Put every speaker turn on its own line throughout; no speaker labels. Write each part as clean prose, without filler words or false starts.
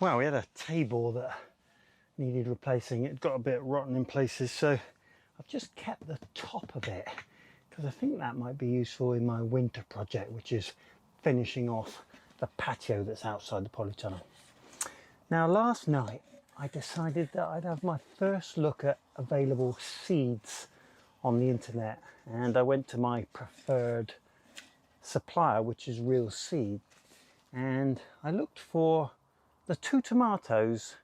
Well, we had a table that needed replacing. It got a bit rotten in places, so I've just kept the top of it because I think that might be useful in my winter project, which is finishing off the patio that's outside the polytunnel. Now, last night I decided that I'd have my first look at available seeds on the internet, and I went to my preferred supplier, which is Real Seed, and I looked for the 2 tomatoes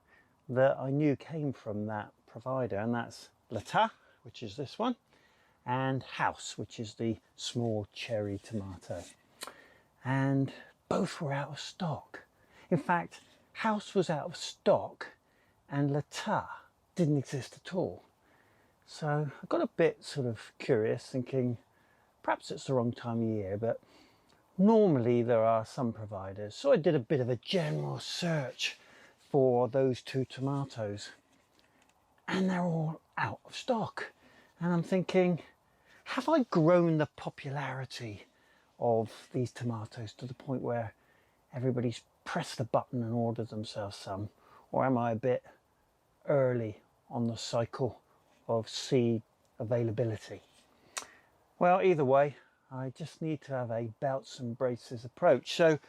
that I knew came from that provider, and that's L'État, which is this one, and House, which is the small cherry tomato, and both were out of stock. In fact, House was out of stock and L'État didn't exist at all. So I got a bit sort of curious, thinking perhaps it's the wrong time of year, but normally there are some providers. So I did a bit of a general search for those 2 tomatoes, and they're all out of stock. And I'm thinking, have I grown the popularity of these tomatoes to the point where everybody's pressed the button and ordered themselves some? Or am I a bit early on the cycle of seed availability? Well, either way, I just need to have a belts and braces approach. So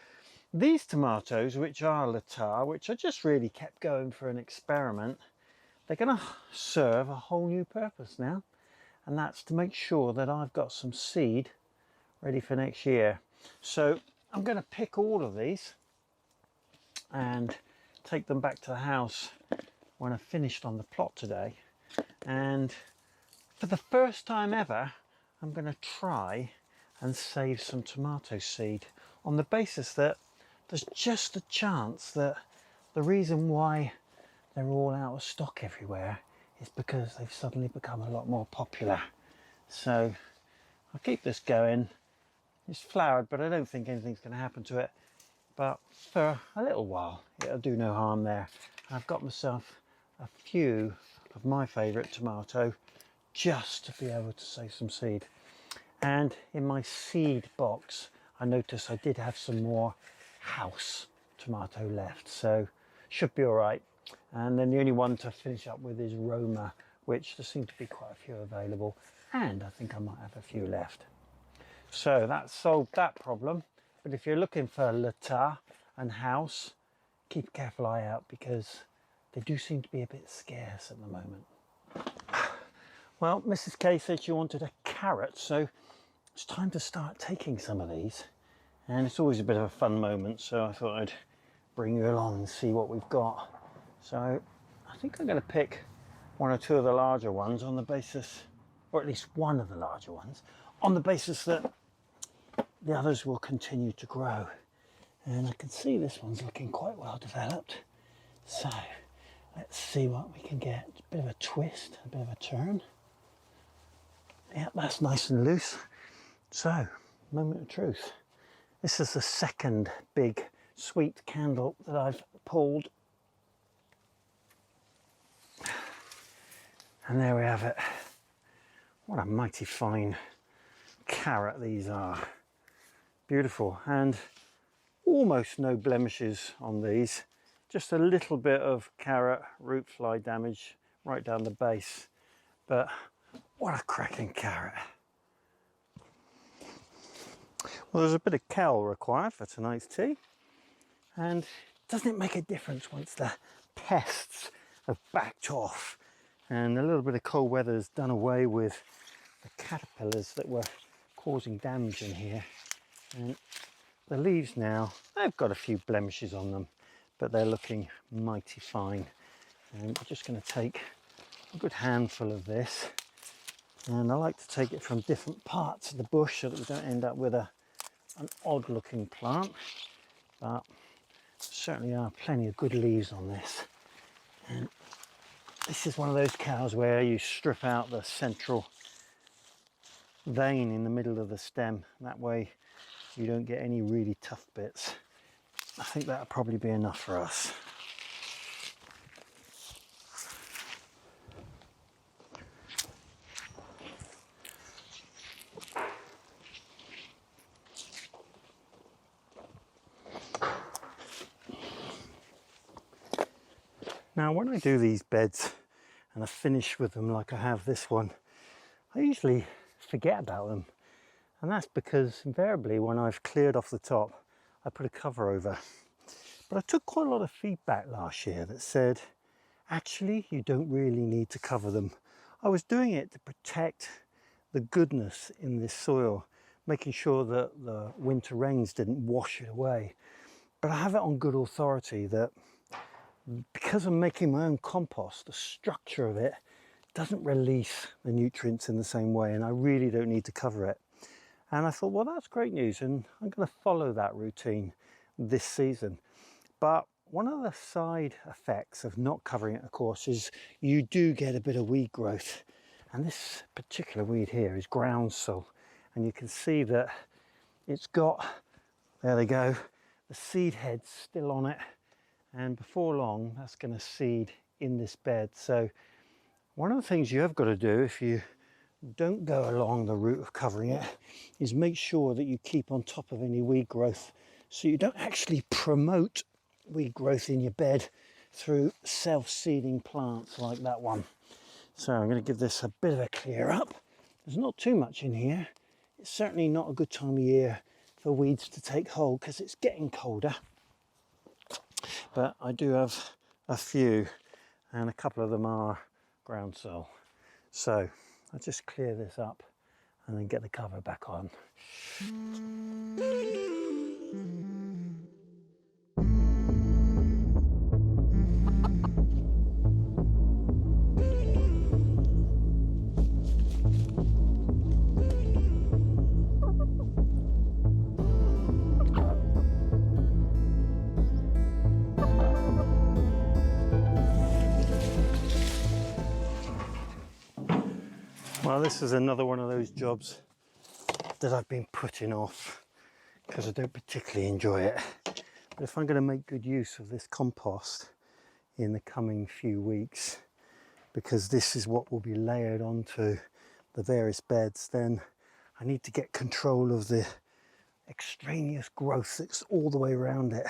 these tomatoes, which are L'État, which I just really kept going for an experiment, they're going to serve a whole new purpose now, and that's to make sure that I've got some seed ready for next year. So I'm going to pick all of these and take them back to the house when I've finished on the plot today, and for the first time ever I'm going to try and save some tomato seed, on the basis that there's just a chance that the reason why they're all out of stock everywhere is because they've suddenly become a lot more popular. So I'll keep this going. It's flowered, but I don't think anything's going to happen to it, but for a little while it'll do no harm there. I've got myself a few of my favourite tomato just to be able to save some seed. And in my seed box I noticed I did have some more House tomato left, so should be all right. And then the only one to finish up with is Roma, which there seem to be quite a few available, and I think I might have a few left. So that solved that problem. But if you're looking for L'État and House, keep a careful eye out, because they do seem to be a bit scarce at the moment. Well, Mrs. K said she wanted a carrot, so it's time to start taking some of these. And it's always a bit of a fun moment, so I thought I'd bring you along and see what we've got. So I think I'm going to pick 1 or 2 of the larger ones on the basis, or at least one of the larger ones, on the basis that the others will continue to grow. And I can see this one's looking quite well developed. So let's see what we can get. A bit of a twist, a bit of a turn. Yep, that's nice and loose. So, moment of truth. This is the second big sweet candle that I've pulled. And there we have it. What a mighty fine carrot these are. Beautiful, and almost no blemishes on these. Just a little bit of carrot root fly damage right down the base. But what a cracking carrot. Well, there's a bit of kale required for tonight's tea. And doesn't it make a difference once the pests have backed off and a little bit of cold weather has done away with the caterpillars that were causing damage in here? And the leaves now, they've got a few blemishes on them, but they're looking mighty fine. And I'm just going to take a good handful of this, and I like to take it from different parts of the bush so that we don't end up with an odd looking plant. But certainly are plenty of good leaves on this. And this is one of those cows where you strip out the central vein in the middle of the stem. That way you don't get any really tough bits. I think that'll probably be enough for us. Now when I do these beds and I finish with them like I have this one, I usually forget about them, and that's because invariably when I've cleared off the top I put a cover over. But I took quite a lot of feedback last year that said actually you don't really need to cover them. I was doing it to protect the goodness in this soil, making sure that the winter rains didn't wash it away. But I have it on good authority that because I'm making my own compost, the structure of it doesn't release the nutrients in the same way, and I really don't need to cover it. And I thought, well, that's great news, and I'm going to follow that routine this season. But one of the side effects of not covering it, of course, is you do get a bit of weed growth. And this particular weed here is groundsel, and you can see that it's got, there they go, the seed heads still on it, and before long that's going to seed in this bed. So one of the things you have got to do if you don't go along the route of covering it is make sure that you keep on top of any weed growth, so you don't actually promote weed growth in your bed through self-seeding plants like that one. So I'm going to give this a bit of a clear up. There's not too much in here. It's certainly not a good time of year for weeds to take hold because it's getting colder. But I do have a few, and a couple of them are groundsel. So I'll just clear this up and then get the cover back on. Well, this is another one of those jobs that I've been putting off because I don't particularly enjoy it. But if I'm going to make good use of this compost in the coming few weeks, because this is what will be layered onto the various beds, then I need to get control of the extraneous growth that's all the way around it,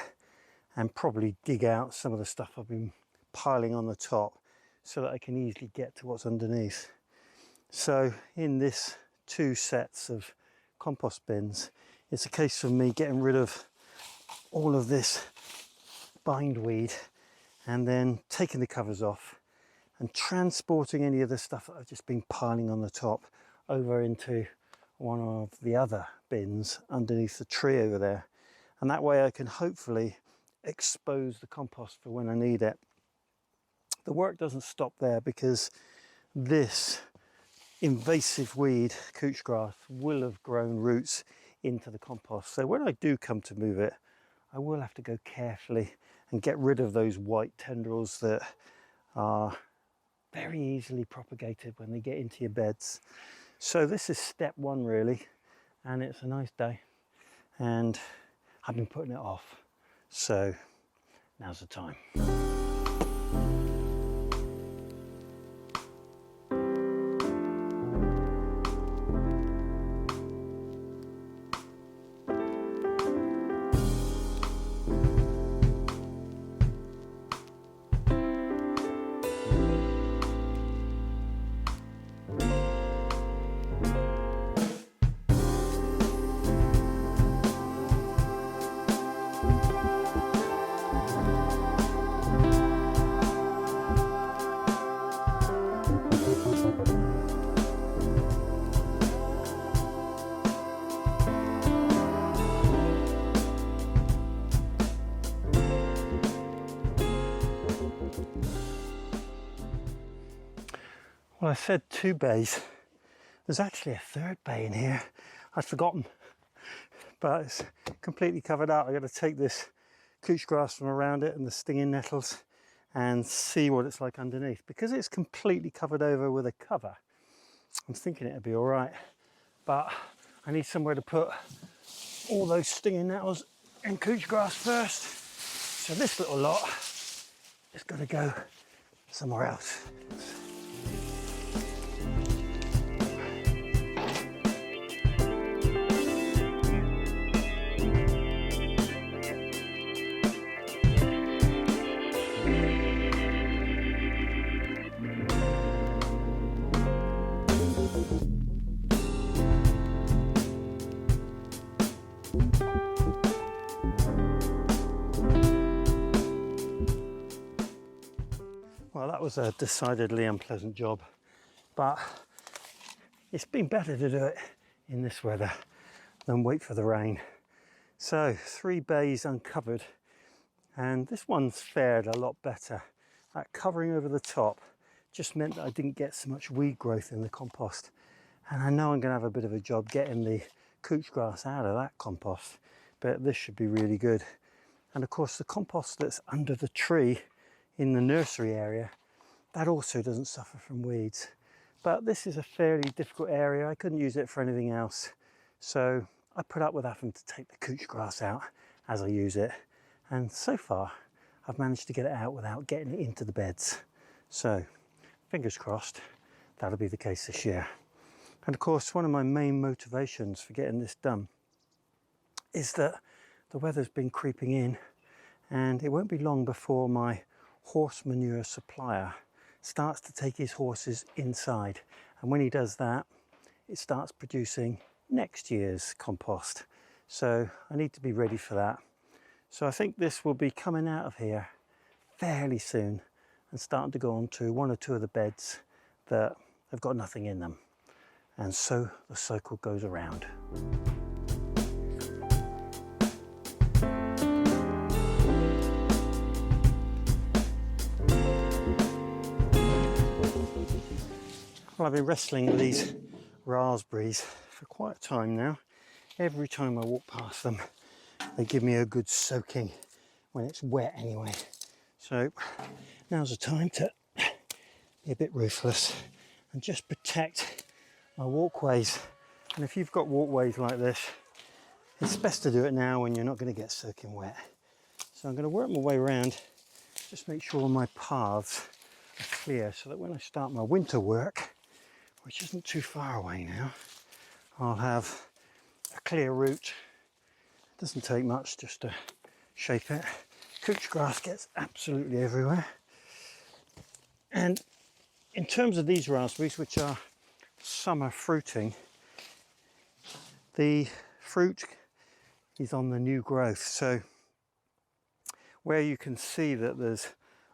and probably dig out some of the stuff I've been piling on the top so that I can easily get to what's underneath. So in this 2 sets of compost bins, it's a case of me getting rid of all of this bindweed and then taking the covers off and transporting any of the stuff that I've just been piling on the top over into one of the other bins underneath the tree over there. And that way I can hopefully expose the compost for when I need it. The work doesn't stop there, because this invasive weed, couch grass, will have grown roots into the compost. So when I do come to move it, I will have to go carefully and get rid of those white tendrils that are very easily propagated when they get into your beds. So this is step 1 really, and it's a nice day and I've been putting it off, so now's the time. Well, I said 2 bays. There's actually a 3rd bay in here. I'd forgotten, but it's completely covered out. I've got to take this couch grass from around it and the stinging nettles and see what it's like underneath. Because it's completely covered over with a cover, I'm thinking it'd be all right, but I need somewhere to put all those stinging nettles and couch grass first. So this little lot is got to go somewhere else. Well, that was a decidedly unpleasant job, but it's been better to do it in this weather than wait for the rain. So 3 bays uncovered, and this one's fared a lot better. That covering over the top just meant that I didn't get so much weed growth in the compost, and I know I'm going to have a bit of a job getting the couch grass out of that compost, but this should be really good. And of course the compost that's under the tree in the nursery area, that also doesn't suffer from weeds. But this is a fairly difficult area. I couldn't use it for anything else, so I put up with having to take the couch grass out as I use it, and so far I've managed to get it out without getting it into the beds. So fingers crossed that'll be the case this year. And of course one of my main motivations for getting this done is that the weather's been creeping in, and it won't be long before my horse manure supplier starts to take his horses inside, and when he does that, it starts producing next year's compost. So I need to be ready for that. So I think this will be coming out of here fairly soon and starting to go on to 1 or 2 of the beds that have got nothing in them, and so the cycle goes around. Well, I've been wrestling with these raspberries for quite a time now. Every time I walk past them, they give me a good soaking when it's wet anyway. So now's the time to be a bit ruthless and just protect my walkways. And if you've got walkways like this, it's best to do it now when you're not going to get soaking wet. So I'm going to work my way around, just make sure my paths are clear so that when I start my winter work, which isn't too far away now, I'll have a clear route. It doesn't take much just to shape it. Couch grass gets absolutely everywhere. And in terms of these raspberries, which are summer fruiting, the fruit is on the new growth. So where you can see that there's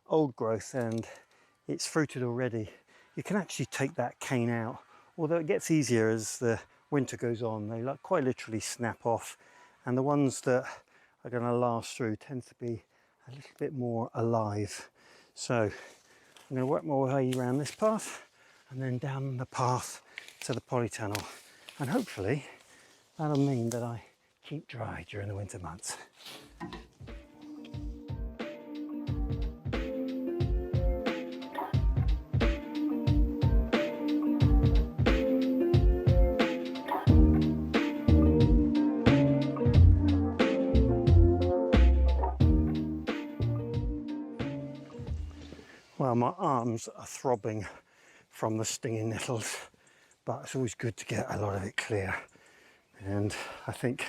old growth and it's fruited already, you can actually take that cane out, although it gets easier as the winter goes on. They quite literally snap off, and the ones that are going to last through tend to be a little bit more alive. So I'm going to work my way around this path and then down the path to the polytunnel, and hopefully that'll mean that I keep dry during the winter months. Well, my arms are throbbing from the stinging nettles, but it's always good to get a lot of it clear. And I think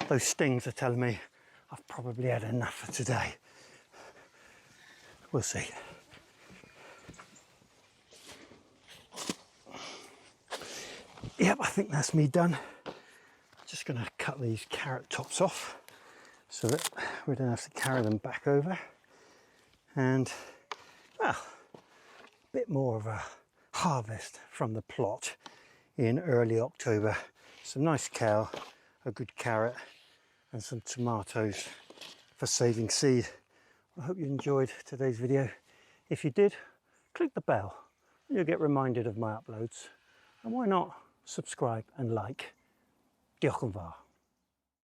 those stings are telling me I've probably had enough for today. We'll see. Yep, I think that's me done. Just going to cut these carrot tops off so that we don't have to carry them back over. And, well, a bit more of a harvest from the plot in early October. Some nice kale, a good carrot, and some tomatoes for saving seed. I hope you enjoyed today's video. If you did, click the bell and you'll get reminded of my uploads. And why not subscribe and like. Diolch yn fawr.